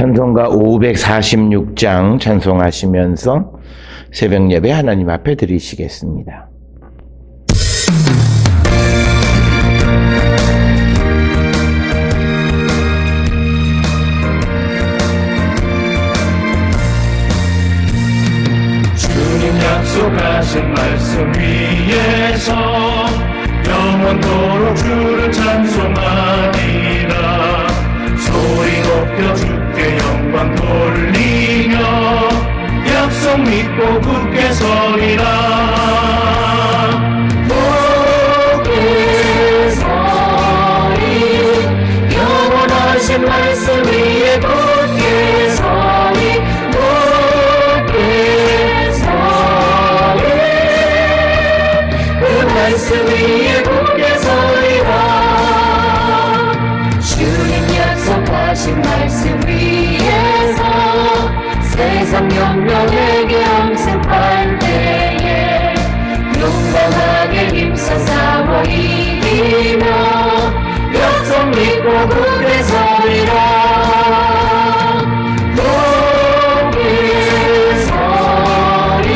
찬송가 546장 찬송하시면서 새벽 예배 하나님 앞에 드리시겠습니다. 주님 약속하신 말씀 위에서 영원토록 주를 찬송하리라. 소리 높여 주께 영광 돌리며 약속 믿고 굳게 서리라. 굳게 서리 영원하신 말씀 위에 굳게 서리. 굳게 서리 그 말씀 위에 굳게 서리라. 주님 약속하신 말씀 위에서 세상 명령에게 엄습할 때에 용감하게 힘써 싸워 이기며 약속 믿고 굳게 서리라. 굳게 서리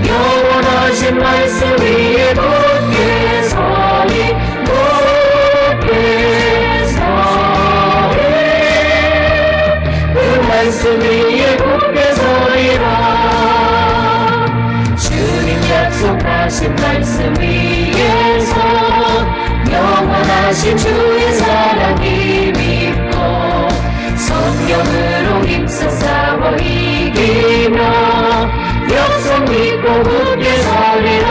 영원하신 말씀 위에 굳게 서리. 굳게 서리 그 말씀 위에 굳게 서리라. 주님 약속하신 말씀 위에서 영원하신 주의 사랑이 믿고 성령으로 힘써 싸워 이기며 약속 믿고 굳게 서리라.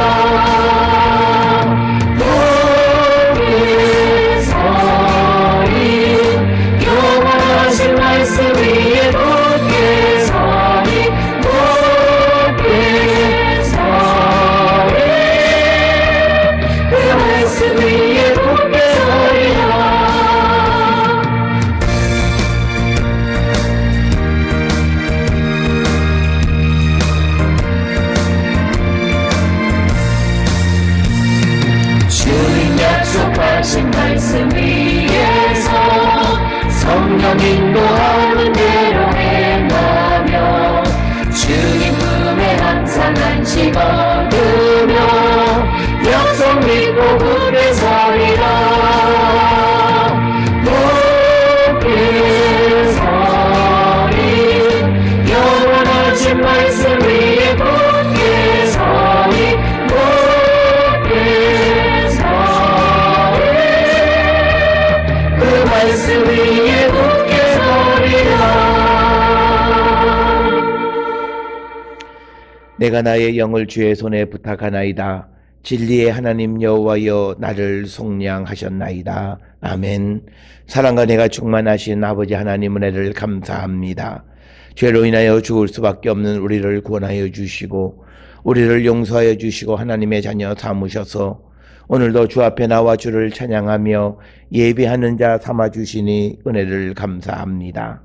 굳게 서리 영원하신 말씀 위에 굳게 서리. 굳게 서리 그 말씀 위에 굳게 서리라. 주님 약속하신 말씀 위에서 성령 인도하는 대로 행하며 주님 품에 항상 안식 얻으며 약속 믿고 굳게 서리라. 굳게 서리 영원하신 말씀 위에 굳게 서리. 굳게 서리 그 말씀 위에 굳게 서리라. 내가 나의 영을 주의 손에 부탁하나이다. 진리의 하나님 여호와여 나를 속량하셨나이다. 아멘. 사랑과 내가 충만하신 아버지 하나님 은혜를 감사합니다. 죄로 인하여 죽을 수밖에 없는 우리를 구원하여 주시고 우리를 용서하여 주시고 하나님의 자녀 삼으셔서 오늘도 주 앞에 나와 주를 찬양하며 예배하는 자 삼아주시니 은혜를 감사합니다.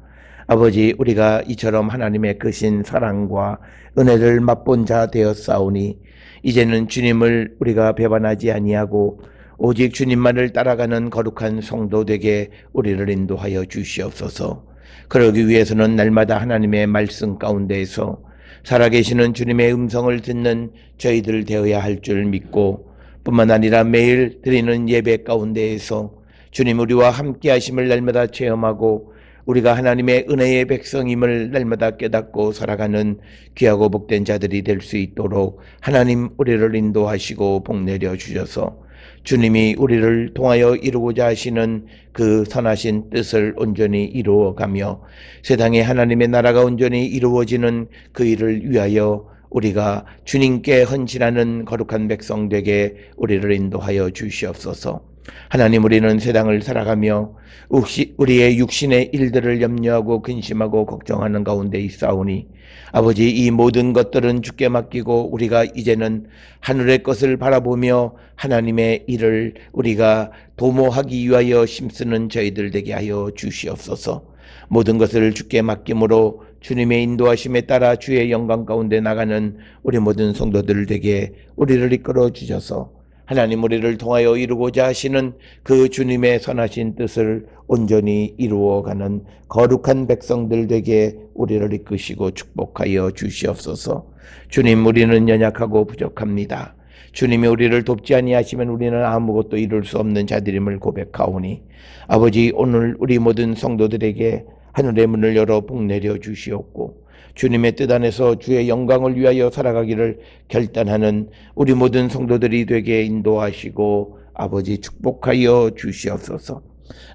아버지, 우리가 이처럼 하나님의 크신 사랑과 은혜를 맛본 자 되었사오니 이제는 주님을 우리가 배반하지 아니하고 오직 주님만을 따라가는 거룩한 성도 되게 우리를 인도하여 주시옵소서. 그러기 위해서는 날마다 하나님의 말씀 가운데에서 살아계시는 주님의 음성을 듣는 저희들 되어야 할 줄 믿고 뿐만 아니라 매일 드리는 예배 가운데에서 주님 우리와 함께 하심을 날마다 체험하고 우리가 하나님의 은혜의 백성임을 날마다 깨닫고 살아가는 귀하고 복된 자들이 될 수 있도록 하나님 우리를 인도하시고 복내려 주셔서 주님이 우리를 통하여 이루고자 하시는 그 선하신 뜻을 온전히 이루어가며 세상에 하나님의 나라가 온전히 이루어지는 그 일을 위하여 우리가 주님께 헌신하는 거룩한 백성 되게 우리를 인도하여 주시옵소서. 하나님, 우리는 세상을 살아가며 우리의 육신의 일들을 염려하고 근심하고 걱정하는 가운데 있사오니 아버지, 이 모든 것들은 주께 맡기고 우리가 이제는 하늘의 것을 바라보며 하나님의 일을 우리가 도모하기 위하여 힘쓰는 저희들 되게 하여 주시옵소서. 모든 것을 주께 맡김으로 주님의 인도하심에 따라 주의 영광 가운데 나가는 우리 모든 성도들 되게 우리를 이끌어 주셔서 하나님 우리를 통하여 이루고자 하시는 그 주님의 선하신 뜻을 온전히 이루어가는 거룩한 백성들 되게 우리를 이끄시고 축복하여 주시옵소서. 주님, 우리는 연약하고 부족합니다. 주님이 우리를 돕지 아니하시면 우리는 아무것도 이룰 수 없는 자들임을 고백하오니 아버지, 오늘 우리 모든 성도들에게 하늘의 문을 열어 복내려 주시옵고 주님의 뜻 안에서 주의 영광을 위하여 살아가기를 결단하는 우리 모든 성도들이 되게 인도하시고 아버지 축복하여 주시옵소서.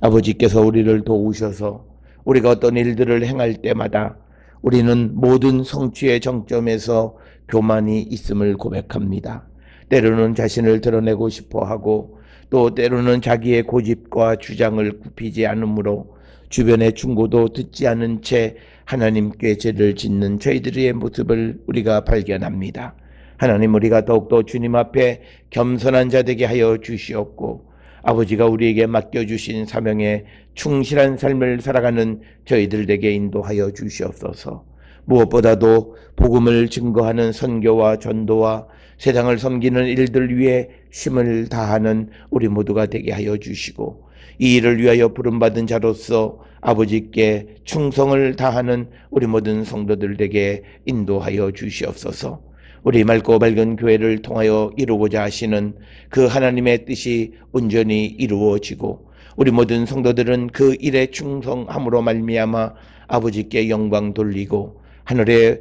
아버지께서 우리를 도우셔서 우리가 어떤 일들을 행할 때마다 우리는 모든 성취의 정점에서 교만이 있음을 고백합니다. 때로는 자신을 드러내고 싶어하고 또 때로는 자기의 고집과 주장을 굽히지 않으므로 주변의 충고도 듣지 않은 채 하나님께 죄를 짓는 저희들의 모습을 우리가 발견합니다. 하나님, 우리가 더욱더 주님 앞에 겸손한 자 되게 하여 주시옵고 아버지가 우리에게 맡겨주신 사명에 충실한 삶을 살아가는 저희들 되게 인도하여 주시옵소서. 무엇보다도 복음을 증거하는 선교와 전도와 세상을 섬기는 일들 위해 힘을 다하는 우리 모두가 되게 하여 주시고 이 일을 위하여 부름받은 자로서 아버지께 충성을 다하는 우리 모든 성도들 되게 인도하여 주시옵소서. 우리 맑고 밝은 교회를 통하여 이루고자 하시는 그 하나님의 뜻이 온전히 이루어지고 우리 모든 성도들은 그 일에 충성함으로 말미암아 아버지께 영광 돌리고 하늘의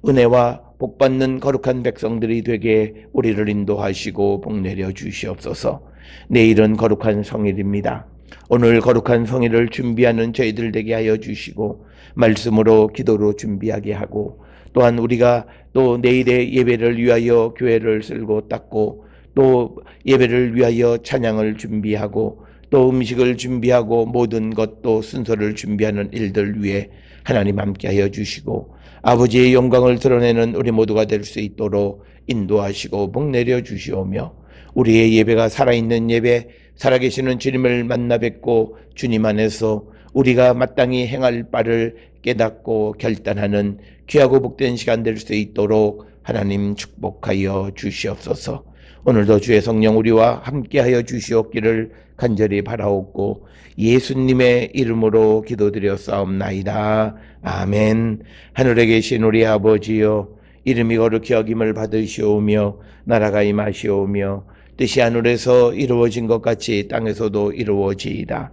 은혜와 복받는 거룩한 백성들이 되게 우리를 인도하시고 복내려 주시옵소서. 내일은 거룩한 성일입니다. 오늘 거룩한 성일을 준비하는 저희들 되게 하여 주시고 말씀으로 기도로 준비하게 하고 또한 우리가 또 내일의 예배를 위하여 교회를 쓸고 닦고 또 예배를 위하여 찬양을 준비하고 또 음식을 준비하고 모든 것도 순서를 준비하는 일들 위해 하나님 함께하여 주시고 아버지의 영광을 드러내는 우리 모두가 될 수 있도록 인도하시고 복내려 주시오며 우리의 예배가 살아있는 예배, 살아계시는 주님을 만나 뵙고 주님 안에서 우리가 마땅히 행할 바를 깨닫고 결단하는 귀하고 복된 시간 될 수 있도록 하나님 축복하여 주시옵소서. 오늘도 주의 성령 우리와 함께하여 주시옵기를 간절히 바라옵고 예수님의 이름으로 기도드렸사옵나이다. 아멘. 하늘에 계신 우리 아버지여, 이름이 거룩히 여김을 받으시오며 나라가 임하시오며 뜻이 하늘에서 이루어진 것 같이 땅에서도 이루어지이다.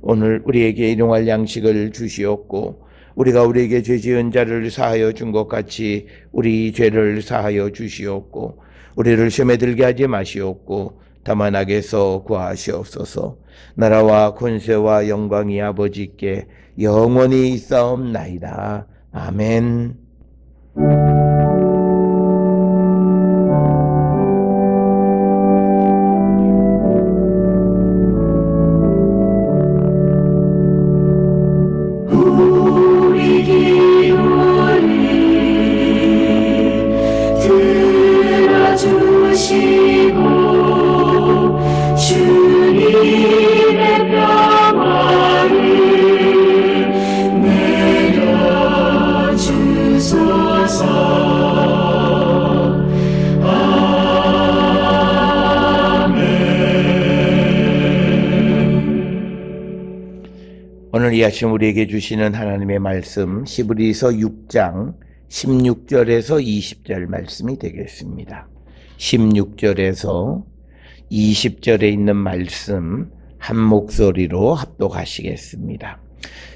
오늘 우리에게 일용할 양식을 주시옵고 우리가 우리에게 죄 지은 자를 사하여 준 것 같이 우리 죄를 사하여 주시옵고 우리를 시험에 들게 하지 마시옵고 다만 악에서 구하시옵소서. 나라와 권세와 영광이 아버지께 영원히 있사옵나이다. 아멘. 우리 기도를 들어주시고 주님의 평화를 내려주소서. 오늘 이 아침 우리에게 주시는 하나님의 말씀 히브리서 6장 16절에서 20절 말씀이 되겠습니다. 16절에서 20절에 있는 말씀 한 목소리로 합독하시겠습니다.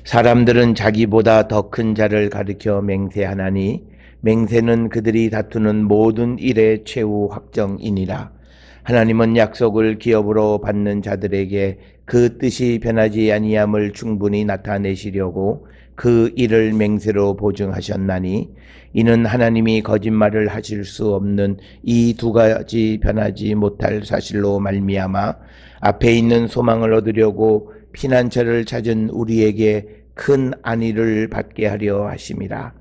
사람들은 자기보다 더 큰 자를 가리켜 맹세하나니 맹세는 그들이 다투는 모든 일의 최후 확정이니라. 하나님은 약속을 기업으로 받는 자들에게 그 뜻이 변하지 아니함을 충분히 나타내시려고 그 일을 맹세로 보증하셨나니 이는 하나님이 거짓말을 하실 수 없는 이 두 가지 변하지 못할 사실로 말미암아 앞에 있는 소망을 얻으려고 피난처를 찾은 우리에게 큰 안위를 받게 하려 하심이라.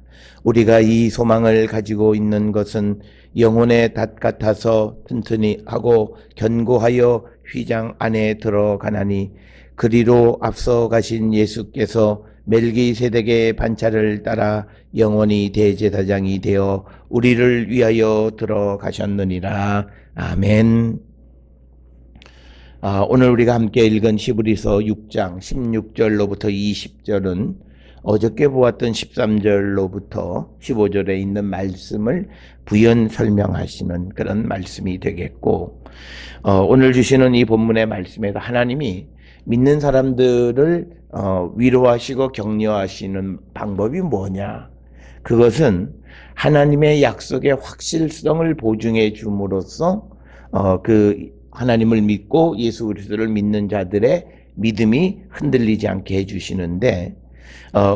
우리가 이 소망을 가지고 있는 것은 영혼의 닷 같아서 튼튼히 하고 견고하여 휘장 안에 들어가나니 그리로 앞서 가신 예수께서 멜기세덱의 반차를 따라 영원히 대제사장이 되어 우리를 위하여 들어가셨느니라. 아멘. 오늘 우리가 함께 읽은 히브리서 6장 16절로부터 20절은 어저께 보았던 13절로부터 15절에 있는 말씀을 부연 설명하시는 그런 말씀이 되겠고, 오늘 주시는 이 본문의 말씀에서 하나님이 믿는 사람들을 위로하시고 격려하시는 방법이 뭐냐? 그것은 하나님의 약속의 확실성을 보증해 줌으로써 그 하나님을 믿고 예수 그리스도를 믿는 자들의 믿음이 흔들리지 않게 해주시는데,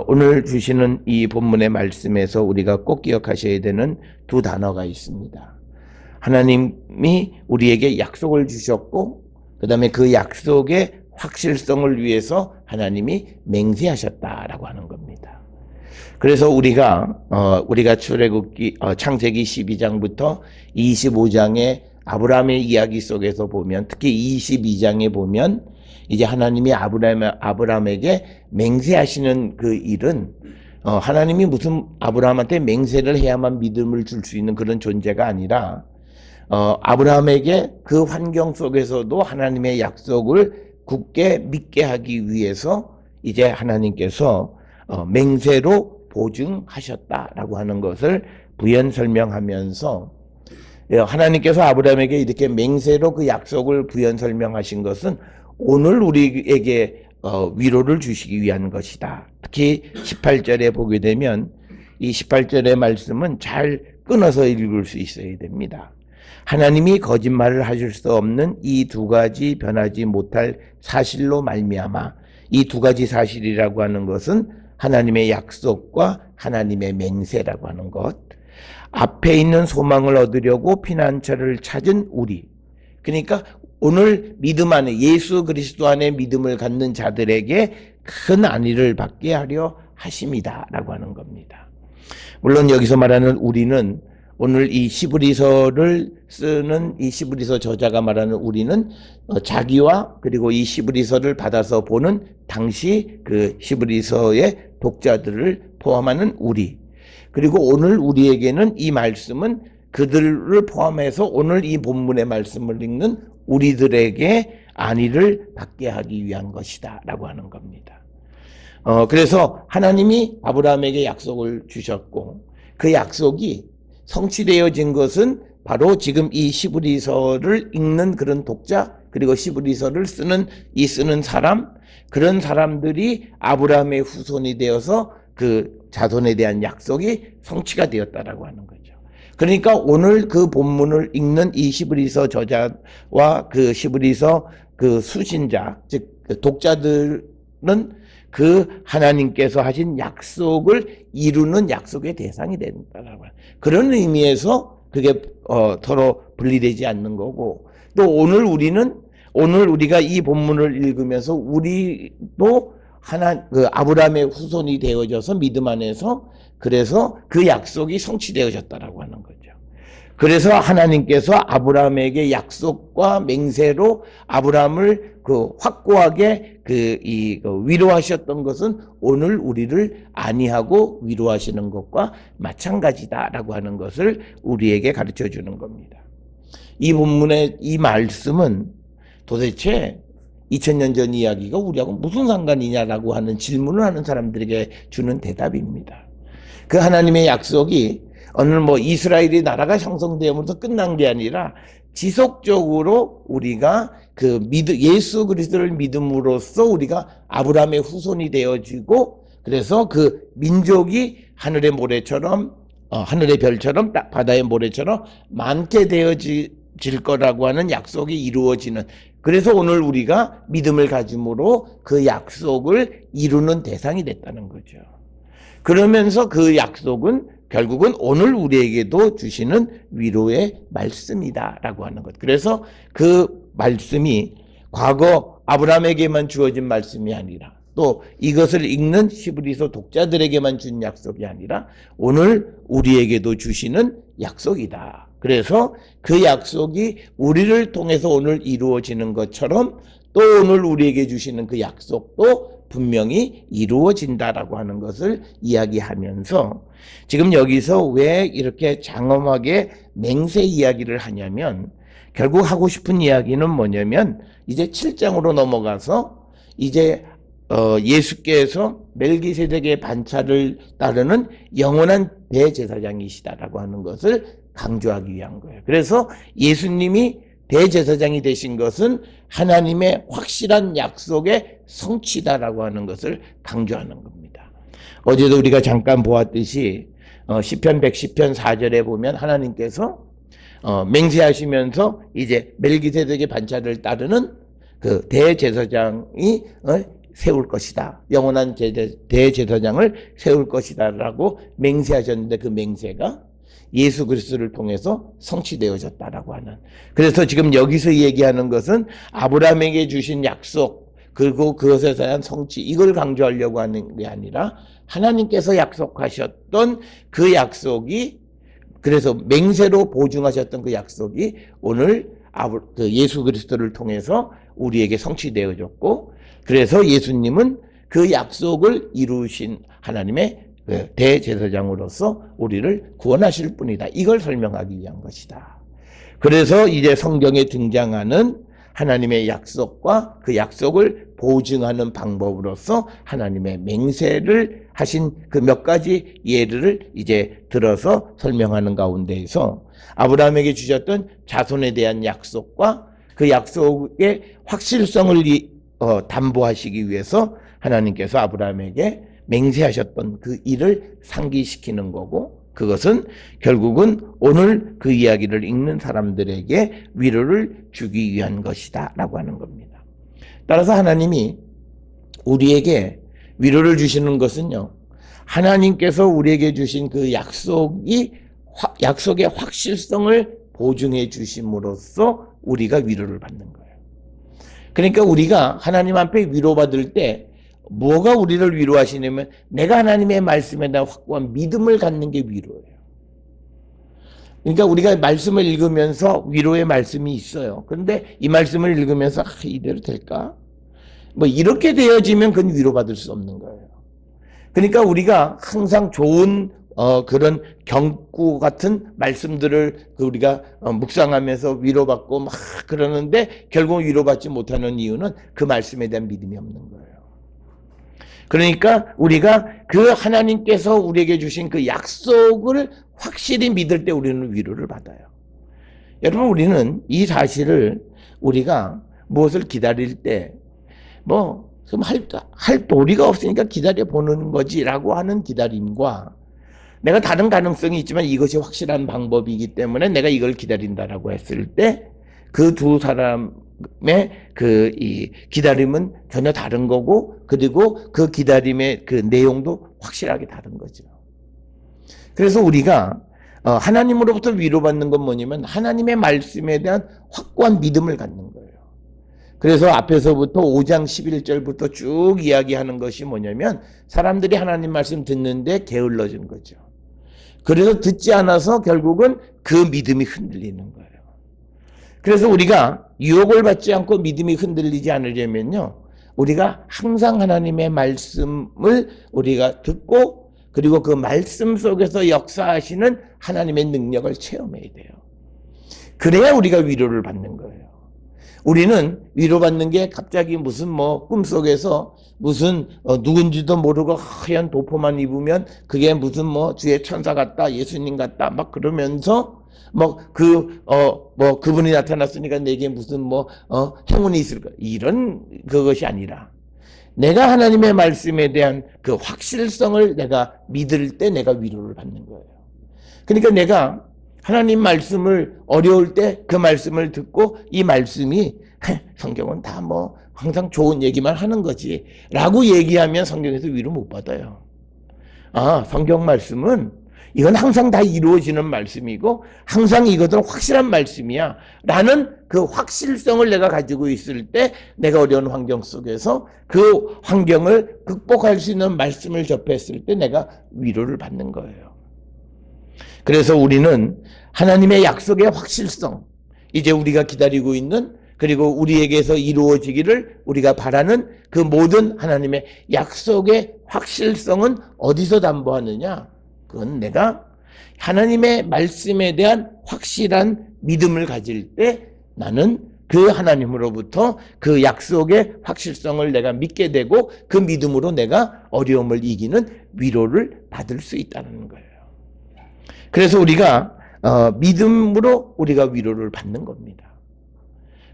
오늘 주시는 이 본문의 말씀에서 우리가 꼭 기억하셔야 되는 두 단어가 있습니다. 하나님이 우리에게 약속을 주셨고, 그 다음에 그 약속의 확실성을 위해서 하나님이 맹세하셨다라고 하는 겁니다. 그래서 우리가 출애굽기 창세기 12장부터 25장의 아브라함의 이야기 속에서 보면, 특히 22장에 보면 이제 하나님이 아브라함에게 맹세하시는 그 일은 하나님이 무슨 아브라함한테 맹세를 해야만 믿음을 줄 수 있는 그런 존재가 아니라 아브라함에게 그 환경 속에서도 하나님의 약속을 굳게 믿게 하기 위해서 이제 하나님께서 맹세로 보증하셨다라고 하는 것을 부연 설명하면서, 하나님께서 아브라함에게 이렇게 맹세로 그 약속을 부연 설명하신 것은 오늘 우리에게 위로를 주시기 위한 것이다. 특히 18절에 보게 되면 이 18절의 말씀은 잘 끊어서 읽을 수 있어야 됩니다. 하나님이 거짓말을 하실 수 없는 이 두 가지 변하지 못할 사실로 말미암아, 이 두 가지 사실이라고 하는 것은 하나님의 약속과 하나님의 맹세라고 하는 것, 앞에 있는 소망을 얻으려고 피난처를 찾은 우리, 그러니까 오늘 믿음 안에, 예수 그리스도 안에 믿음을 갖는 자들에게 큰 안위를 받게 하려 하심이다 라고 하는 겁니다. 물론 여기서 말하는 우리는, 오늘 이 히브리서를 쓰는 이 히브리서 저자가 말하는 우리는 자기와 그리고 이 히브리서를 받아서 보는 당시 그 히브리서의 독자들을 포함하는 우리, 그리고 오늘 우리에게는 이 말씀은 그들을 포함해서 오늘 이 본문의 말씀을 읽는 우리들에게 안위를 받게 하기 위한 것이다 라고 하는 겁니다. 그래서 하나님이 아브라함에게 약속을 주셨고, 그 약속이 성취되어진 것은 바로 지금 이 히브리서를 읽는 그런 독자, 그리고 히브리서를 쓰는 사람, 그런 사람들이 아브라함의 후손이 되어서 그 자손에 대한 약속이 성취가 되었다라고 하는 거죠. 그러니까 오늘 그 본문을 읽는 이 히브리서 저자와 그 히브리서 그 수신자, 즉 그 독자들은 그 하나님께서 하신 약속을 이루는 약속의 대상이 된다라고 하는, 그런 의미에서 그게 서로 분리되지 않는 거고, 또 오늘 우리가 이 본문을 읽으면서 우리도 그 아브라함의 후손이 되어져서 믿음 안에서, 그래서 그 약속이 성취되어졌다라고 하는 거죠. 그래서 하나님께서 아브라함에게 약속과 맹세로 아브라함을 그 확고하게 위로하셨던 것은 오늘 우리를 안위하고 위로하시는 것과 마찬가지다라고 하는 것을 우리에게 가르쳐 주는 겁니다. 이 본문의 이 말씀은 도대체 2000년 전 이야기가 우리하고 무슨 상관이냐라고 하는 질문을 하는 사람들에게 주는 대답입니다. 그 하나님의 약속이 오늘 이스라엘이 나라가 형성되면서 끝난 게 아니라 지속적으로 우리가 예수 그리스도를 믿음으로써 우리가 아브라함의 후손이 되어지고, 그래서 그 민족이 하늘의 모래처럼, 하늘의 별처럼, 바다의 모래처럼 많게 되어질 거라고 하는 약속이 이루어지는, 그래서 오늘 우리가 믿음을 가짐으로 그 약속을 이루는 대상이 됐다는 거죠. 그러면서 그 약속은 결국은 오늘 우리에게도 주시는 위로의 말씀이다라고 하는 것. 그래서 그 말씀이 과거 아브라함에게만 주어진 말씀이 아니라, 또 이것을 읽는 히브리서 독자들에게만 준 약속이 아니라 오늘 우리에게도 주시는 약속이다. 그래서 그 약속이 우리를 통해서 오늘 이루어지는 것처럼 또 오늘 우리에게 주시는 그 약속도 분명히 이루어진다라고 하는 것을 이야기하면서, 지금 여기서 왜 이렇게 장엄하게 맹세 이야기를 하냐면, 결국 하고 싶은 이야기는 뭐냐면 이제 7장으로 넘어가서 이제 예수께서 멜기세덱의 반차를 따르는 영원한 대제사장이시다라고 하는 것을 강조하기 위한 거예요. 그래서 예수님이 대제사장이 되신 것은 하나님의 확실한 약속의 성취다라고 하는 것을 강조하는 겁니다. 어제도 우리가 잠깐 보았듯이 시편 110편 4절에 보면 하나님께서 맹세하시면서 이제 멜기세덱의 반차를 따르는 그 대제사장이 세울 것이다. 영원한 대제사장을 세울 것이다라고 맹세하셨는데 그 맹세가 예수 그리스도를 통해서 성취되어졌다라고 하는. 그래서 지금 여기서 얘기하는 것은 아브라함에게 주신 약속 그리고 그것에 대한 성취 이걸 강조하려고 하는 게 아니라 하나님께서 약속하셨던 그 약속이 그래서 맹세로 보증하셨던 그 약속이 오늘 예수 그리스도를 통해서 우리에게 성취되어졌고 그래서 예수님은 그 약속을 이루신 하나님의 대제사장으로서 우리를 구원하실 분이다. 이걸 설명하기 위한 것이다. 그래서 이제 성경에 등장하는 하나님의 약속과 그 약속을 보증하는 방법으로서 하나님의 맹세를 하신 그 몇 가지 예를 이제 들어서 설명하는 가운데에서 아브라함에게 주셨던 자손에 대한 약속과 그 약속의 확실성을 담보하시기 위해서 하나님께서 아브라함에게 맹세하셨던 그 일을 상기시키는 거고 그것은 결국은 오늘 그 이야기를 읽는 사람들에게 위로를 주기 위한 것이다 라고 하는 겁니다. 따라서 하나님이 우리에게 위로를 주시는 것은요, 하나님께서 우리에게 주신 그 약속의 확실성을 보증해 주심으로써 우리가 위로를 받는 거예요. 그러니까 우리가 하나님 앞에 위로받을 때 뭐가 우리를 위로하시냐면 내가 하나님의 말씀에 대한 확고한 믿음을 갖는 게 위로예요. 그러니까 우리가 말씀을 읽으면서 위로의 말씀이 있어요. 그런데 이 말씀을 읽으면서 이대로 될까? 뭐 이렇게 되어지면 그건 위로받을 수 없는 거예요. 그러니까 우리가 항상 좋은 그런 경구 같은 말씀들을 우리가 묵상하면서 위로받고 막 그러는데 결국 위로받지 못하는 이유는 그 말씀에 대한 믿음이 없는 거예요. 그러니까 우리가 그 하나님께서 우리에게 주신 그 약속을 확실히 믿을 때 우리는 위로를 받아요. 여러분 우리는 이 사실을 우리가 무엇을 기다릴 때 그럼 할 도리가 없으니까 기다려보는 거지라고 하는 기다림과 내가 다른 가능성이 있지만 이것이 확실한 방법이기 때문에 내가 이걸 기다린다라고 했을 때 그 두 사람의 이 기다림은 전혀 다른 거고 그리고 그 기다림의 그 내용도 확실하게 다른 거죠. 그래서 우리가 하나님으로부터 위로받는 건 뭐냐면 하나님의 말씀에 대한 확고한 믿음을 갖는 거예요. 그래서 앞에서부터 5장 11절부터 쭉 이야기하는 것이 뭐냐면 사람들이 하나님 말씀 듣는데 게을러진 거죠. 그래서 듣지 않아서 결국은 그 믿음이 흔들리는 거예요. 그래서 우리가 유혹을 받지 않고 믿음이 흔들리지 않으려면요, 우리가 항상 하나님의 말씀을 우리가 듣고 그리고 그 말씀 속에서 역사하시는 하나님의 능력을 체험해야 돼요. 그래야 우리가 위로를 받는 거예요. 우리는 위로받는 게 갑자기 무슨 꿈속에서 무슨 누군지도 모르고 하얀 도포만 입으면 그게 무슨 주의 천사 같다, 예수님 같다 막 그러면서 그분이 나타났으니까 내게 무슨 행운이 있을까 이런 그것이 아니라 내가 하나님의 말씀에 대한 그 확실성을 내가 믿을 때 내가 위로를 받는 거예요. 그러니까 내가 하나님 말씀을 어려울 때 그 말씀을 듣고 이 말씀이 성경은 다 항상 좋은 얘기만 하는 거지 라고 얘기하면 성경에서 위로 못 받아요. 성경 말씀은 이건 항상 다 이루어지는 말씀이고 항상 이것은 확실한 말씀이야 라는 그 확실성을 내가 가지고 있을 때 내가 어려운 환경 속에서 그 환경을 극복할 수 있는 말씀을 접했을 때 내가 위로를 받는 거예요. 그래서 우리는 하나님의 약속의 확실성, 이제 우리가 기다리고 있는 그리고 우리에게서 이루어지기를 우리가 바라는 그 모든 하나님의 약속의 확실성은 어디서 담보하느냐? 그건 내가 하나님의 말씀에 대한 확실한 믿음을 가질 때 나는 그 하나님으로부터 그 약속의 확실성을 내가 믿게 되고 그 믿음으로 내가 어려움을 이기는 위로를 받을 수 있다는 거예요. 그래서 우리가 믿음으로 우리가 위로를 받는 겁니다.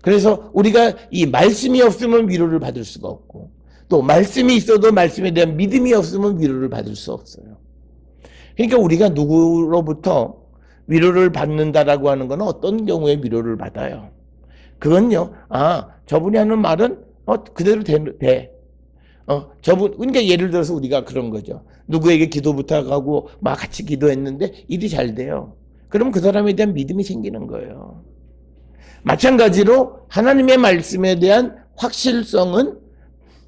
그래서 우리가 이 말씀이 없으면 위로를 받을 수가 없고, 또 말씀이 있어도 말씀에 대한 믿음이 없으면 위로를 받을 수 없어요. 그러니까 우리가 누구로부터 위로를 받는다라고 하는 건 어떤 경우에 위로를 받아요? 그건요, 저분이 하는 말은 그대로 돼. 그러니까 예를 들어서 우리가 그런 거죠. 누구에게 기도 부탁하고 막 같이 기도했는데 일이 잘 돼요. 그럼 그 사람에 대한 믿음이 생기는 거예요. 마찬가지로 하나님의 말씀에 대한 확실성은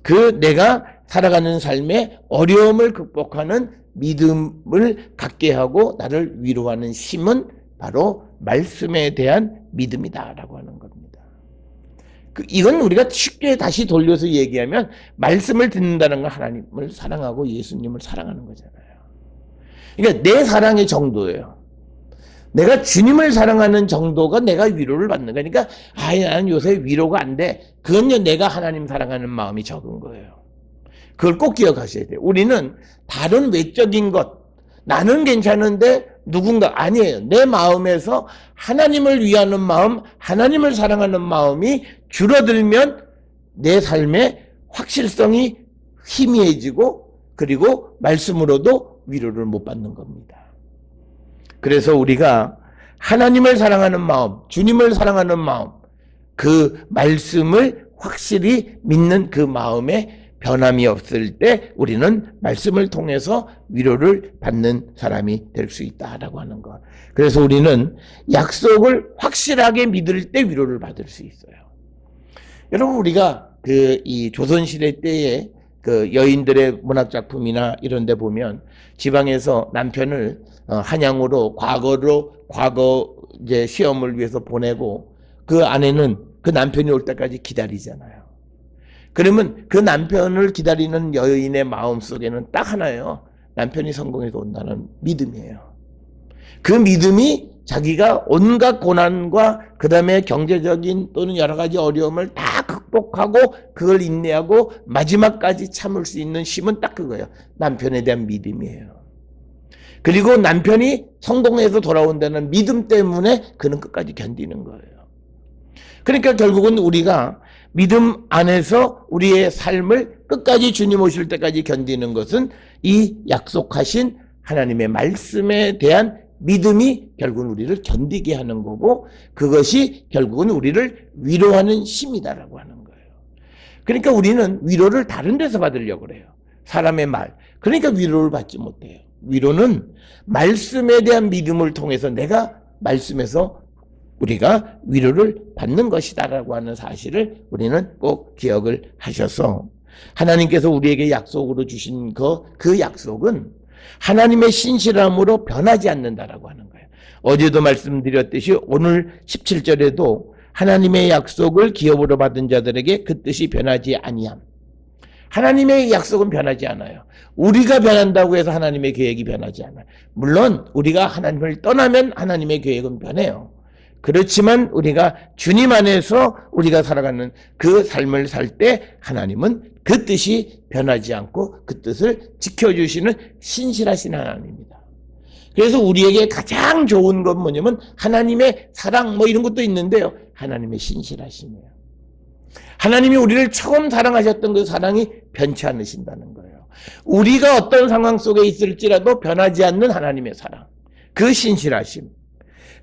그 내가 살아가는 삶에 어려움을 극복하는 믿음을 갖게 하고 나를 위로하는 힘은 바로 말씀에 대한 믿음이다라고 하는 겁니다. 이건 우리가 쉽게 다시 돌려서 얘기하면 말씀을 듣는다는 건 하나님을 사랑하고 예수님을 사랑하는 거잖아요. 그러니까 내 사랑의 정도예요. 내가 주님을 사랑하는 정도가 내가 위로를 받는 거니까 나는 요새 위로가 안 돼. 그건요 내가 하나님 사랑하는 마음이 적은 거예요. 그걸 꼭 기억하셔야 돼요. 우리는 다른 외적인 것, 나는 괜찮은데 누군가 아니에요. 내 마음에서 하나님을 위하는 마음, 하나님을 사랑하는 마음이 줄어들면 내 삶의 확실성이 희미해지고 그리고 말씀으로도 위로를 못 받는 겁니다. 그래서 우리가 하나님을 사랑하는 마음, 주님을 사랑하는 마음, 그 말씀을 확실히 믿는 그 마음에 변함이 없을 때 우리는 말씀을 통해서 위로를 받는 사람이 될 수 있다라고 하는 것. 그래서 우리는 약속을 확실하게 믿을 때 위로를 받을 수 있어요. 여러분 우리가 이 조선시대 때에 그 여인들의 문학작품이나 이런 데 보면 지방에서 남편을 한양으로 과거 이제 시험을 위해서 보내고 그 아내는 그 남편이 올 때까지 기다리잖아요. 그러면 그 남편을 기다리는 여인의 마음 속에는 딱 하나예요. 남편이 성공해서 온다는 믿음이에요. 그 믿음이 자기가 온갖 고난과 그 다음에 경제적인 또는 여러 가지 어려움을 다 극복하고 그걸 인내하고 마지막까지 참을 수 있는 힘은 딱 그거예요. 남편에 대한 믿음이에요. 그리고 남편이 성공해서 돌아온다는 믿음 때문에 그는 끝까지 견디는 거예요. 그러니까 결국은 우리가 믿음 안에서 우리의 삶을 끝까지 주님 오실 때까지 견디는 것은 이 약속하신 하나님의 말씀에 대한 믿음이 결국은 우리를 견디게 하는 거고 그것이 결국은 우리를 위로하는 힘이다라고 하는 거예요. 그러니까 우리는 위로를 다른 데서 받으려고 그래요. 사람의 말. 그러니까 위로를 받지 못해요. 위로는 말씀에 대한 믿음을 통해서 내가 말씀에서 우리가 위로를 받는 것이다라고 하는 사실을 우리는 꼭 기억을 하셔서 하나님께서 우리에게 약속으로 주신 그 약속은 하나님의 신실함으로 변하지 않는다라고 하는 거예요. 어제도 말씀드렸듯이 오늘 17절에도 하나님의 약속을 기업으로 받은 자들에게 그 뜻이 변하지 아니함. 하나님의 약속은 변하지 않아요. 우리가 변한다고 해서 하나님의 계획이 변하지 않아요. 물론 우리가 하나님을 떠나면 하나님의 계획은 변해요. 그렇지만 우리가 주님 안에서 우리가 살아가는 그 삶을 살 때 하나님은 그 뜻이 변하지 않고 그 뜻을 지켜주시는 신실하신 하나님입니다. 그래서 우리에게 가장 좋은 건 뭐냐면 하나님의 사랑 이런 것도 있는데요. 하나님의 신실하심이에요. 하나님이 우리를 처음 사랑하셨던 그 사랑이 변치 않으신다는 거예요. 우리가 어떤 상황 속에 있을지라도 변하지 않는 하나님의 사랑, 그 신실하심.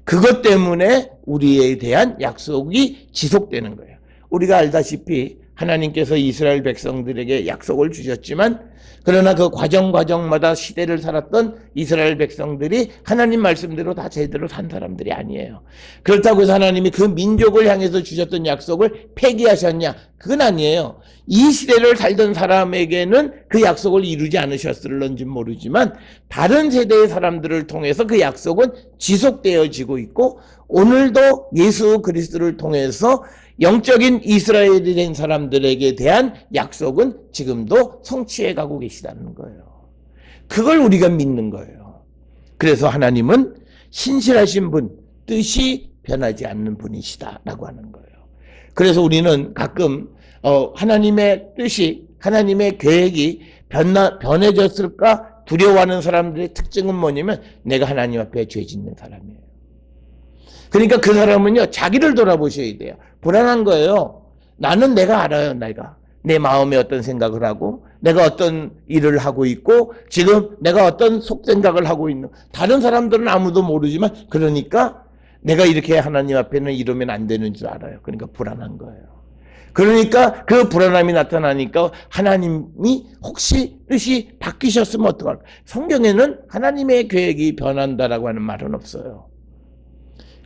그것 때문에 우리에 대한 약속이 지속되는 거예요. 우리가 알다시피 하나님께서 이스라엘 백성들에게 약속을 주셨지만 그러나 그 과정마다 시대를 살았던 이스라엘 백성들이 하나님 말씀대로 다 제대로 산 사람들이 아니에요. 그렇다고 해서 하나님이 그 민족을 향해서 주셨던 약속을 폐기하셨냐? 그건 아니에요. 이 시대를 살던 사람에게는 그 약속을 이루지 않으셨을런지 모르지만 다른 세대의 사람들을 통해서 그 약속은 지속되어지고 있고 오늘도 예수 그리스도를 통해서 영적인 이스라엘이 된 사람들에게 대한 약속은 지금도 성취해 가고 계시다는 거예요. 그걸 우리가 믿는 거예요. 그래서 하나님은 신실하신 분, 뜻이 변하지 않는 분이시다라고 하는 거예요. 그래서 우리는 가끔 하나님의 뜻이, 하나님의 계획이 변해졌을까 두려워하는 사람들의 특징은 뭐냐면 내가 하나님 앞에 죄 짓는 사람이에요. 그러니까 그 사람은요, 자기를 돌아보셔야 돼요. 불안한 거예요. 나는 내가 알아요. 내 마음에 어떤 생각을 하고 내가 어떤 일을 하고 있고 지금 내가 어떤 속생각을 하고 있는, 다른 사람들은 아무도 모르지만 그러니까 내가 이렇게 하나님 앞에는 이러면 안 되는 줄 알아요. 그러니까 불안한 거예요. 그러니까 그 불안함이 나타나니까 하나님이 혹시 뜻이 바뀌셨으면 어떡할까? 성경에는 하나님의 계획이 변한다라고 하는 말은 없어요.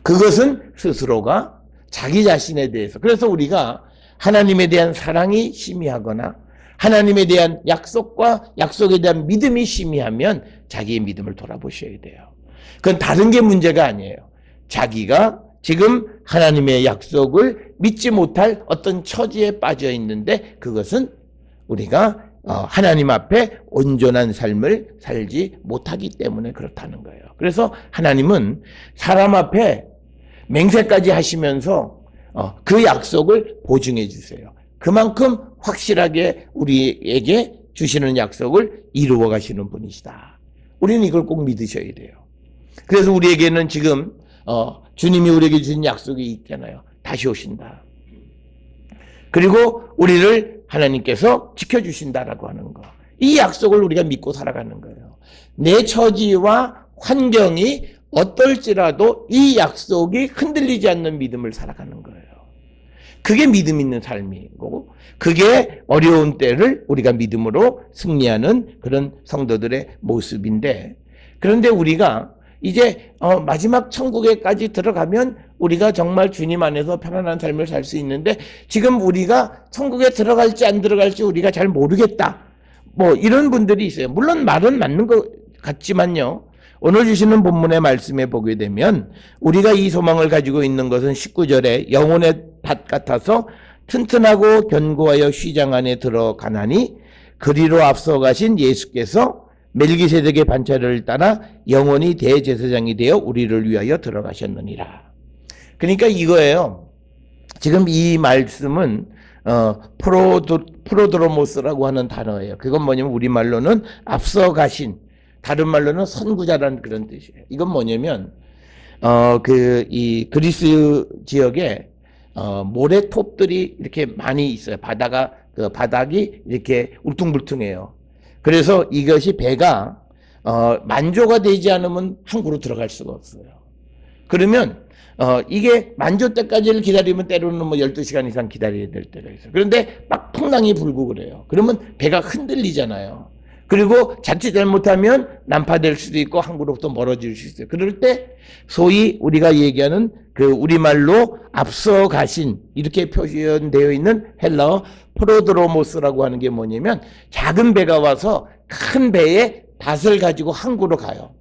그것은 스스로가 자기 자신에 대해서, 그래서 우리가 하나님에 대한 사랑이 심의하거나 하나님에 대한 약속과 약속에 대한 믿음이 심의하면 자기의 믿음을 돌아보셔야 돼요. 그건 다른 게 문제가 아니에요. 자기가 지금 하나님의 약속을 믿지 못할 어떤 처지에 빠져 있는데 그것은 우리가 하나님 앞에 온전한 삶을 살지 못하기 때문에 그렇다는 거예요. 그래서 하나님은 사람 앞에 맹세까지 하시면서 그 약속을 보증해 주세요. 그만큼 확실하게 우리에게 주시는 약속을 이루어 가시는 분이시다. 우리는 이걸 꼭 믿으셔야 돼요. 그래서 우리에게는 지금 주님이 우리에게 주신 약속이 있잖아요. 다시 오신다. 그리고 우리를 하나님께서 지켜주신다라고 하는 거. 이 약속을 우리가 믿고 살아가는 거예요. 내 처지와 환경이 어떨지라도 이 약속이 흔들리지 않는 믿음을 살아가는 거예요. 그게 믿음 있는 삶이고 그게 어려운 때를 우리가 믿음으로 승리하는 그런 성도들의 모습인데, 그런데 우리가 이제 마지막 천국에까지 들어가면 우리가 정말 주님 안에서 편안한 삶을 살 수 있는데 지금 우리가 천국에 들어갈지 안 들어갈지 우리가 잘 모르겠다. 뭐 이런 분들이 있어요. 물론 말은 맞는 것 같지만요. 오늘 주시는 본문의 말씀에 보게 되면 우리가 이 소망을 가지고 있는 것은 19절에 영혼의 밭 같아서 튼튼하고 견고하여 휘장 안에 들어가나니 그리로 앞서가신 예수께서 멜기세덱의 반차를 따라 영원히 대제사장이 되어 우리를 위하여 들어가셨느니라. 그러니까 이거예요. 지금 이 말씀은 프로드로모스라고 하는 단어예요. 그건 뭐냐면 우리말로는 앞서가신, 다른 말로는 선구자라는 그런 뜻이에요. 이건 뭐냐면 이 그리스 지역에 모래톱들이 이렇게 많이 있어요. 바닥이 이렇게 울퉁불퉁해요. 그래서 이것이 배가 만조가 되지 않으면 항구로 들어갈 수가 없어요. 그러면 이게 만조 때까지를 기다리면 때로는 뭐 12시간 이상 기다려야 될 때가 있어요. 그런데 막 풍랑이 불고 그래요. 그러면 배가 흔들리잖아요. 그리고 자칫 잘못하면 난파될 수도 있고 항구로부터 멀어질 수 있어요. 그럴 때 소위 우리가 얘기하는 그 우리말로 앞서 가신, 이렇게 표현되어 있는 헬라어 프로드로모스라고 하는 게 뭐냐면 작은 배가 와서 큰 배에 닷을 가지고 항구로 가요.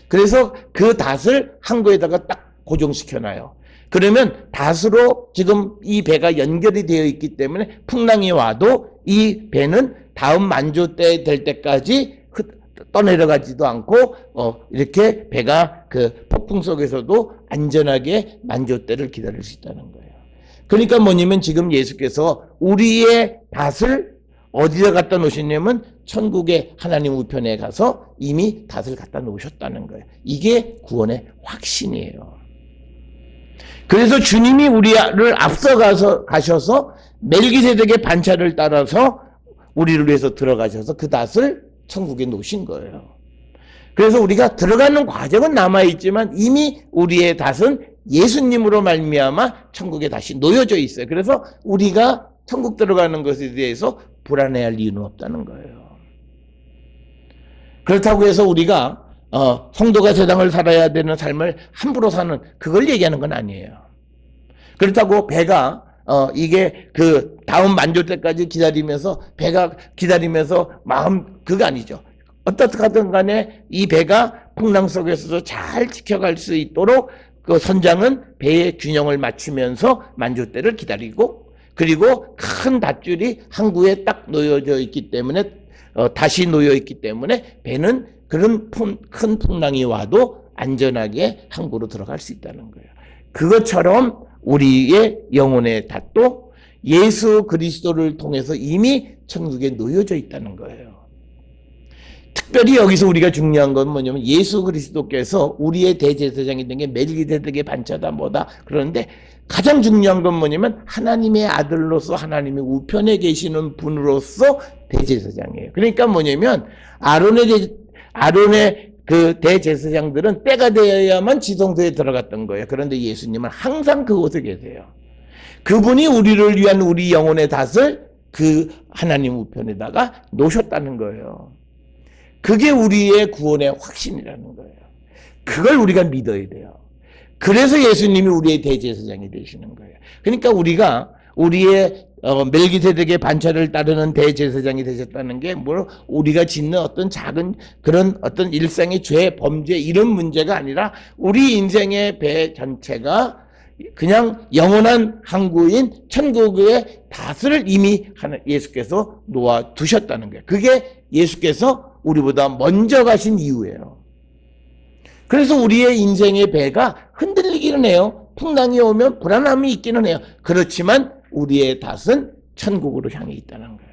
그래서 그 닷을 항구에다가 딱 고정시켜 놔요. 그러면 닷으로 지금 이 배가 연결이 되어 있기 때문에 풍랑이 와도 이 배는 다음 만조 때 될 때까지 떠내려가지도 않고 이렇게 배가 그 폭풍 속에서도 안전하게 만조 때를 기다릴 수 있다는 거예요. 그러니까 뭐냐면 지금 예수께서 우리의 닷을 어디다 갖다 놓으셨냐면 천국의 하나님 우편에 가서 이미 닷을 갖다 놓으셨다는 거예요. 이게 구원의 확신이에요. 그래서 주님이 우리를 앞서 가셔서 멜기세덱의 반차를 따라서 우리를 위해서 들어가셔서 그 닷을 천국에 놓으신 거예요. 그래서 우리가 들어가는 과정은 남아있지만 이미 우리의 닷은 예수님으로 말미암아 천국에 다시 놓여져 있어요. 그래서 우리가 천국 들어가는 것에 대해서 불안해할 이유는 없다는 거예요. 그렇다고 해서 우리가 성도가 세상을 살아야 되는 삶을 함부로 사는, 그걸 얘기하는 건 아니에요. 그렇다고 배가 이게 그 다음 만조 때까지 기다리면서 배가 기다리면서 그거 아니죠. 어떻든 간에 이 배가 풍랑 속에서도 잘 지켜갈 수 있도록 그 선장은 배의 균형을 맞추면서 만조 때를 기다리고, 그리고 큰 닷줄이 항구에 딱 놓여져 있기 때문에 다시 놓여 있기 때문에 배는 그런 큰 풍랑이 와도 안전하게 항구로 들어갈 수 있다는 거예요. 그것처럼 우리의 영혼의 탓도 예수 그리스도를 통해서 이미 천국에 놓여져 있다는 거예요. 특별히 여기서 우리가 중요한 건 뭐냐면 예수 그리스도께서 우리의 대제사장이 된 게 멜기세덱의 반차다 뭐다 그러는데 가장 중요한 건 뭐냐면 하나님의 아들로서 하나님의 우편에 계시는 분으로서 대제사장이에요. 그러니까 뭐냐면 아론의 그 대제사장들은 때가 되어야만 지성소에 들어갔던 거예요. 그런데 예수님은 항상 그곳에 계세요. 그분이 우리를 위한 우리 영혼의 닷을 그 하나님 우편에다가 놓으셨다는 거예요. 그게 우리의 구원의 확신이라는 거예요. 그걸 우리가 믿어야 돼요. 그래서 예수님이 우리의 대제사장이 되시는 거예요. 그러니까 우리가 우리의 멜기세덱의 반차를 따르는 대제사장이 되셨다는 게 뭐 우리가 짓는 어떤 작은 그런 어떤 일상의 죄, 범죄 이런 문제가 아니라 우리 인생의 배 전체가 그냥 영원한 항구인 천국의 닷을 이미 예수께서 놓아 두셨다는 거예요. 그게 예수께서 우리보다 먼저 가신 이유예요. 그래서 우리의 인생의 배가 흔들리기는 해요. 풍랑이 오면 불안함이 있기는 해요. 그렇지만 우리의 닷은 천국으로 향해 있다는 거예요.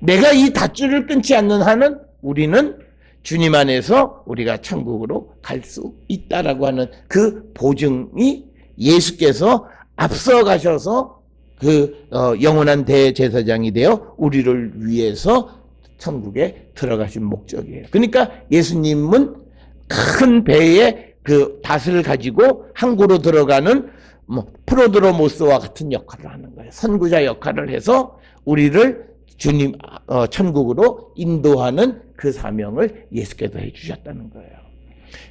내가 이 닷줄을 끊지 않는 한은 우리는 주님 안에서 우리가 천국으로 갈 수 있다라고 하는 그 보증이 예수께서 앞서 가셔서 그 영원한 대제사장이 되어 우리를 위해서 천국에 들어가신 목적이에요. 그러니까 예수님은 큰 배에 그 닷을 가지고 항구로 들어가는 프로드로모스와 같은 역할을 하는 거예요. 선구자 역할을 해서 우리를 주님 천국으로 인도하는 그 사명을 예수께서 해주셨다는 거예요.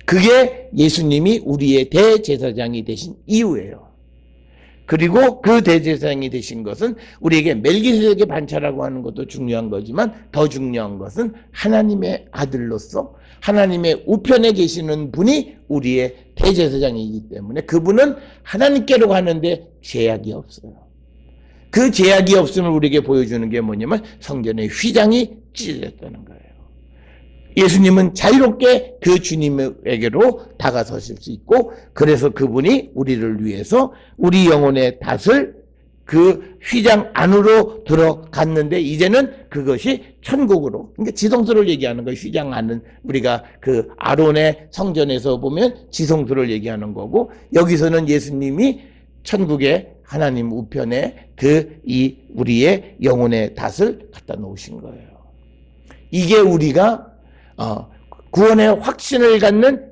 그게 예수님이 우리의 대제사장이 되신 이유예요. 그리고 그 대제사장이 되신 것은 우리에게 멜기세덱의 반차라고 하는 것도 중요한 거지만 더 중요한 것은 하나님의 아들로서 하나님의 우편에 계시는 분이 우리의 대제사장이기 때문에 그분은 하나님께로 가는데 제약이 없어요. 그 제약이 없음을 우리에게 보여주는 게 뭐냐면 성전의 휘장이 찢어졌다는 거예요. 예수님은 자유롭게 그 주님에게로 다가서실 수 있고 그래서 그분이 우리를 위해서 우리 영혼의 닷을 그 휘장 안으로 들어갔는데 이제는 그것이 천국으로 그러니까 지성소를 얘기하는 거예요. 휘장 안은 우리가 그 아론의 성전에서 보면 지성소를 얘기하는 거고 여기서는 예수님이 천국의 하나님 우편에 이 우리의 영혼의 닷을 갖다 놓으신 거예요. 이게 우리가 구원의 확신을 갖는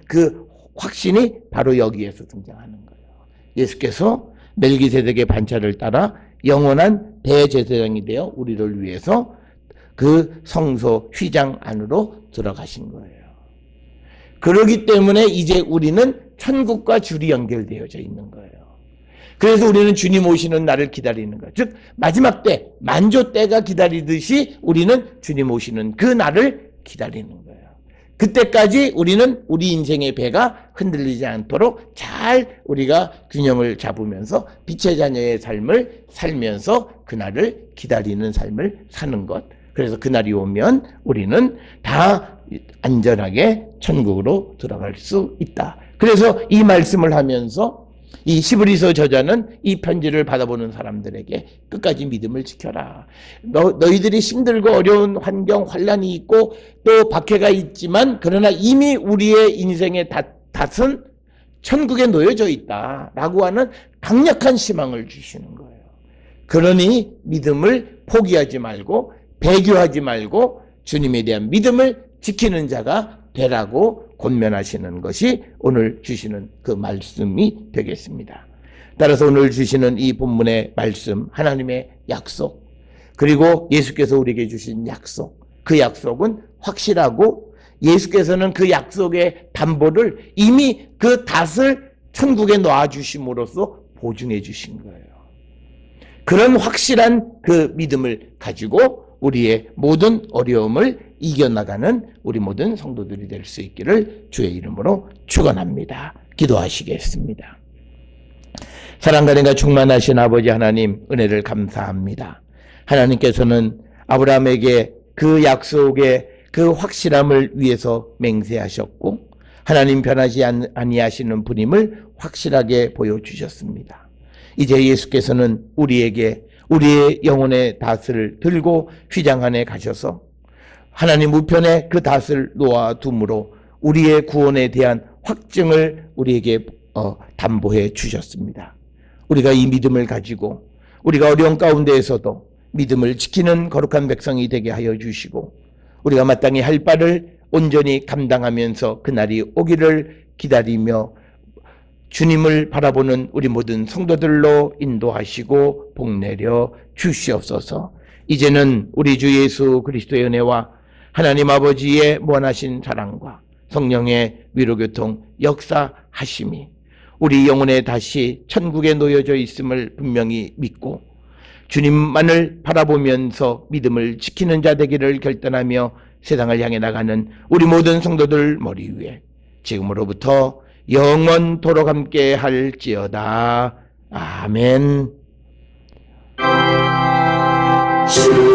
그 확신이 바로 여기에서 등장하는 거예요. 예수께서 멜기세덱의 반차를 따라 영원한 대제사장이 되어 우리를 위해서 그 성소 휘장 안으로 들어가신 거예요. 그렇기 때문에 이제 우리는 천국과 줄이 연결되어져 있는 거예요. 그래서 우리는 주님 오시는 날을 기다리는 거예요. 즉 마지막 때, 만조 때가 기다리듯이 우리는 주님 오시는 그 날을 기다리는 거예요. 그때까지 우리는 우리 인생의 배가 흔들리지 않도록 잘 우리가 균형을 잡으면서 빛의 자녀의 삶을 살면서 그날을 기다리는 삶을 사는 것. 그래서 그날이 오면 우리는 다 안전하게 천국으로 들어갈 수 있다. 그래서 이 말씀을 하면서 이 시브리서 저자는 이 편지를 받아보는 사람들에게 끝까지 믿음을 지켜라. 너희들이 힘들고 어려운 환경, 환란이 있고 또 박해가 있지만 그러나 이미 우리의 인생의 닷은 천국에 놓여져 있다라고 하는 강력한 희망을 주시는 거예요. 그러니 믿음을 포기하지 말고 배교하지 말고 주님에 대한 믿음을 지키는 자가 되라고 권면하시는 것이 오늘 주시는 그 말씀이 되겠습니다. 따라서 오늘 주시는 이 본문의 말씀, 하나님의 약속, 그리고 예수께서 우리에게 주신 약속, 그 약속은 확실하고 예수께서는 그 약속의 담보를 이미 그 닷을 천국에 놓아주심으로써 보증해 주신 거예요. 그런 확실한 그 믿음을 가지고 우리의 모든 어려움을 이겨나가는 우리 모든 성도들이 될 수 있기를 주의 이름으로 축원합니다. 기도하시겠습니다. 사랑과 은혜가 충만하신 아버지 하나님 은혜를 감사합니다. 하나님께서는 아브라함에게 그 약속의 그 확실함을 위해서 맹세하셨고 하나님 변하지 아니하시는 분임을 확실하게 보여주셨습니다. 이제 예수께서는 우리에게 우리의 영혼의 닷을 들고 휘장 안에 가셔서 하나님 우편에 그 닷을 놓아둠으로 우리의 구원에 대한 확증을 우리에게 담보해 주셨습니다. 우리가 이 믿음을 가지고 우리가 어려운 가운데에서도 믿음을 지키는 거룩한 백성이 되게 하여 주시고 우리가 마땅히 할 바를 온전히 감당하면서 그날이 오기를 기다리며 주님을 바라보는 우리 모든 성도들로 인도하시고 복내려 주시옵소서. 이제는 우리 주 예수 그리스도의 은혜와 하나님 아버지의 무한하신 사랑과 성령의 위로교통 역사하심이 우리 영혼에 다시 천국에 놓여져 있음을 분명히 믿고 주님만을 바라보면서 믿음을 지키는 자 되기를 결단하며 세상을 향해 나가는 우리 모든 성도들 머리 위에 지금으로부터 영원토록 함께 할지어다. 아멘. 주